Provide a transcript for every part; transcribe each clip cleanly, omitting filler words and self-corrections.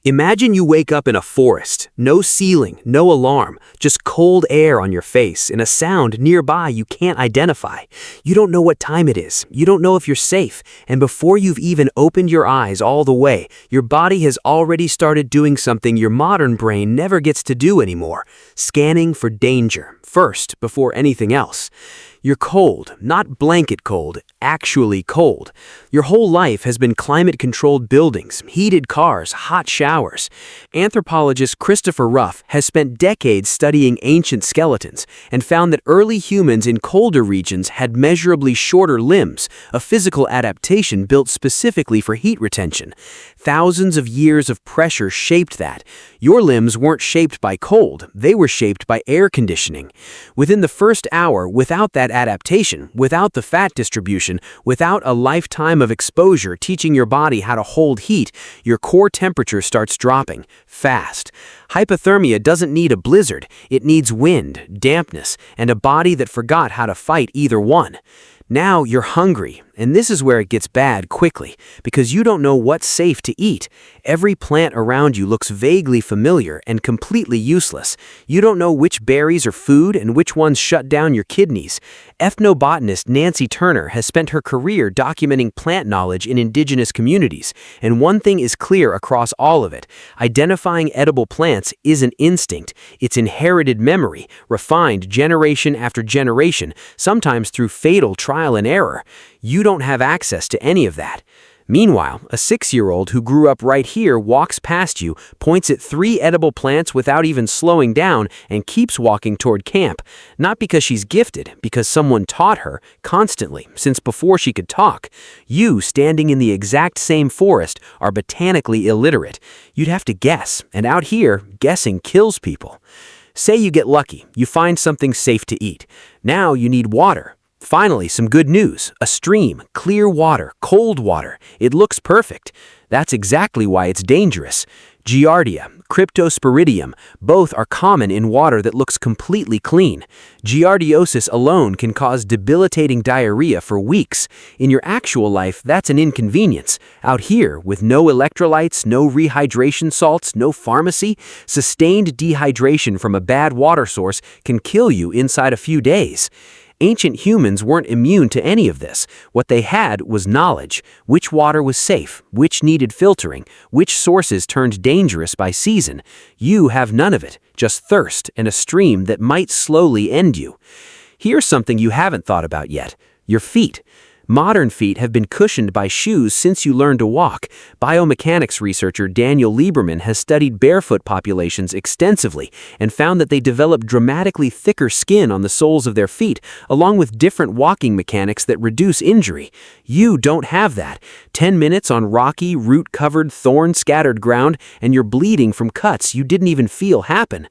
Imagine you wake up in a forest, no ceiling, no alarm, just cold air on your face and a sound nearby you can't identify. You don't know what time it is, you don't know if you're safe, and before you've even opened your eyes all the way, your body has already started doing something your modern brain never gets to do anymore, scanning for danger, first before anything else. You're cold, not blanket cold, actually cold. Your whole life has been climate-controlled buildings, heated cars, hot showers. Anthropologist Christopher Ruff has spent decades studying ancient skeletons and found that early humans in colder regions had measurably shorter limbs, a physical adaptation built specifically for heat retention. Thousands of years of pressure shaped that. Your limbs weren't shaped by cold, they were shaped by air conditioning. Within the first hour, without that adaptation, without the fat distribution, without a lifetime of exposure teaching your body how to hold heat, your core temperature starts dropping, fast. Hypothermia doesn't need a blizzard, it needs wind, dampness, and a body that forgot how to fight either one. Now you're hungry, and this is where it gets bad quickly, because you don't know what's safe to eat. Every plant around you looks vaguely familiar and completely useless. You don't know which berries are food and which ones shut down your kidneys. Ethnobotanist Nancy Turner has spent her career documenting plant knowledge in indigenous communities, and one thing is clear across all of it. Identifying edible plants isn't instinct, it's inherited memory, refined generation after generation, sometimes through fatal trial and error. You don't have access to any of that. Meanwhile, a 6-year-old who grew up right here walks past you, points at 3 edible plants without even slowing down, and keeps walking toward camp. Not because she's gifted, because someone taught her, constantly, since before she could talk. You, standing in the exact same forest, are botanically illiterate. You'd have to guess, and out here, guessing kills people. Say you get lucky, you find something safe to eat. Now you need water. Finally, some good news. A stream, clear water, cold water. It looks perfect. That's exactly why it's dangerous. Giardia, Cryptosporidium, both are common in water that looks completely clean. Giardiosis alone can cause debilitating diarrhea for weeks. In your actual life, that's an inconvenience. Out here, with no electrolytes, no rehydration salts, no pharmacy, sustained dehydration from a bad water source can kill you inside a few days. Ancient humans weren't immune to any of this. What they had was knowledge. Which water was safe, which needed filtering, which sources turned dangerous by season. You have none of it, just thirst and a stream that might slowly end you. Here's something you haven't thought about yet: your feet. Modern feet have been cushioned by shoes since you learned to walk. Biomechanics researcher Daniel Lieberman has studied barefoot populations extensively and found that they develop dramatically thicker skin on the soles of their feet, along with different walking mechanics that reduce injury. You don't have that. 10 minutes on rocky, root-covered, thorn-scattered ground, and you're bleeding from cuts you didn't even feel happen.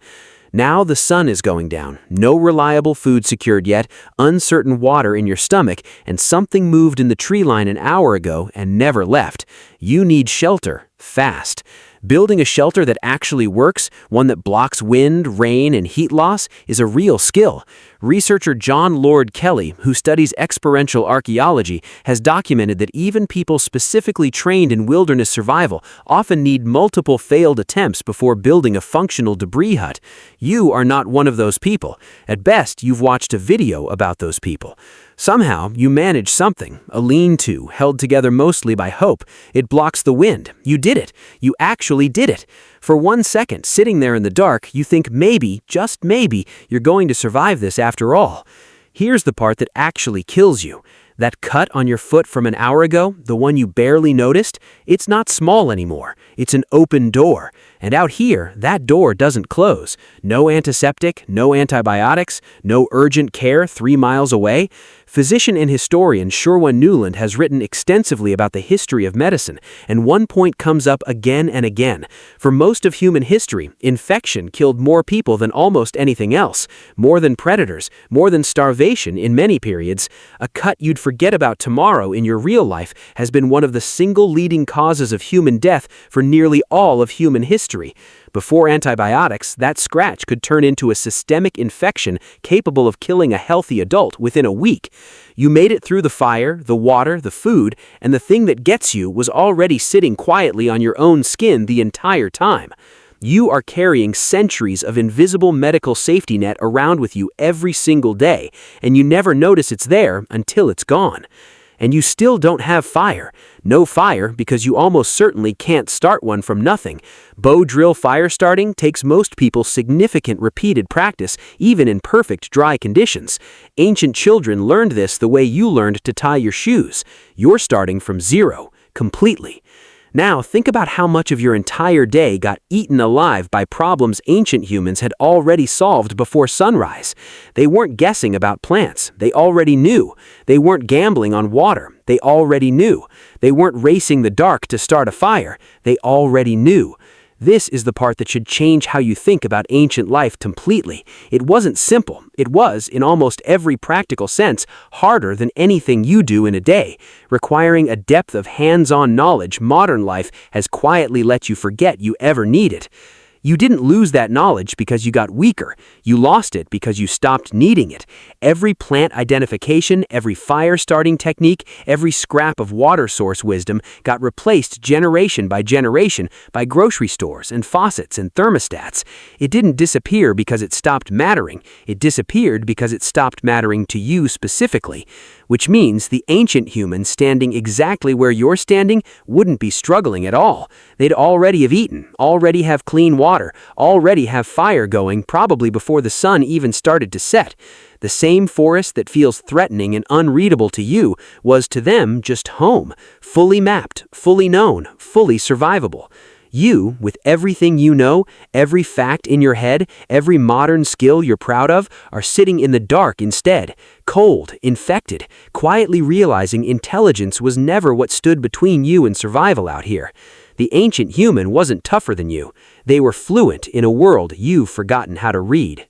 Now the sun is going down, no reliable food secured yet, uncertain water in your stomach, and something moved in the tree line an hour ago and never left. You need shelter, fast. Building a shelter that actually works, one that blocks wind, rain, and heat loss, is a real skill. Researcher John Lord Kelly, who studies experiential archaeology, has documented that even people specifically trained in wilderness survival often need multiple failed attempts before building a functional debris hut. You are not one of those people. At best, you've watched a video about those people. Somehow, you manage something, a lean-to, held together mostly by hope. It blocks the wind. You did it. You actually did it. For 1 second, sitting there in the dark, you think maybe, just maybe, you're going to survive this after all. Here's the part that actually kills you. That cut on your foot from an hour ago, the one you barely noticed, it's not small anymore. It's an open door. And out here, that door doesn't close. No antiseptic, no antibiotics, no urgent care 3 miles away. Physician and historian Sherwin Nuland has written extensively about the history of medicine, and one point comes up again and again. For most of human history, infection killed more people than almost anything else, more than predators, more than starvation in many periods. A cut you'd forget about tomorrow in your real life has been one of the single leading causes of human death for nearly all of human history. Before antibiotics, that scratch could turn into a systemic infection capable of killing a healthy adult within a week. You made it through the fire, the water, the food, and the thing that gets you was already sitting quietly on your own skin the entire time. You are carrying centuries of invisible medical safety net around with you every single day, and you never notice it's there until it's gone. And you still don't have fire. No fire because you almost certainly can't start one from nothing. Bow drill fire starting takes most people significant repeated practice, even in perfect dry conditions. Ancient children learned this the way you learned to tie your shoes. You're starting from zero, completely. Now, think about how much of your entire day got eaten alive by problems ancient humans had already solved before sunrise. They weren't guessing about plants. They already knew. They weren't gambling on water. They already knew. They weren't racing the dark to start a fire. They already knew. This is the part that should change how you think about ancient life completely. It wasn't simple. It was, in almost every practical sense, harder than anything you do in a day, requiring a depth of hands-on knowledge modern life has quietly let you forget you ever needed. You didn't lose that knowledge because you got weaker. You lost it because you stopped needing it. Every plant identification, every fire-starting technique, every scrap of water source wisdom got replaced generation by generation by grocery stores and faucets and thermostats. It didn't disappear because it stopped mattering. It disappeared because it stopped mattering to you specifically, which means the ancient humans standing exactly where you're standing wouldn't be struggling at all. They'd already have eaten, already have clean water, already have fire going probably before the sun even started to set. The same forest that feels threatening and unreadable to you was to them just home, fully mapped, fully known, fully survivable. You, with everything you know, every fact in your head, every modern skill you're proud of, are sitting in the dark instead, cold, infected, quietly realizing intelligence was never what stood between you and survival out here. The ancient human wasn't tougher than you. They were fluent in a world you've forgotten how to read.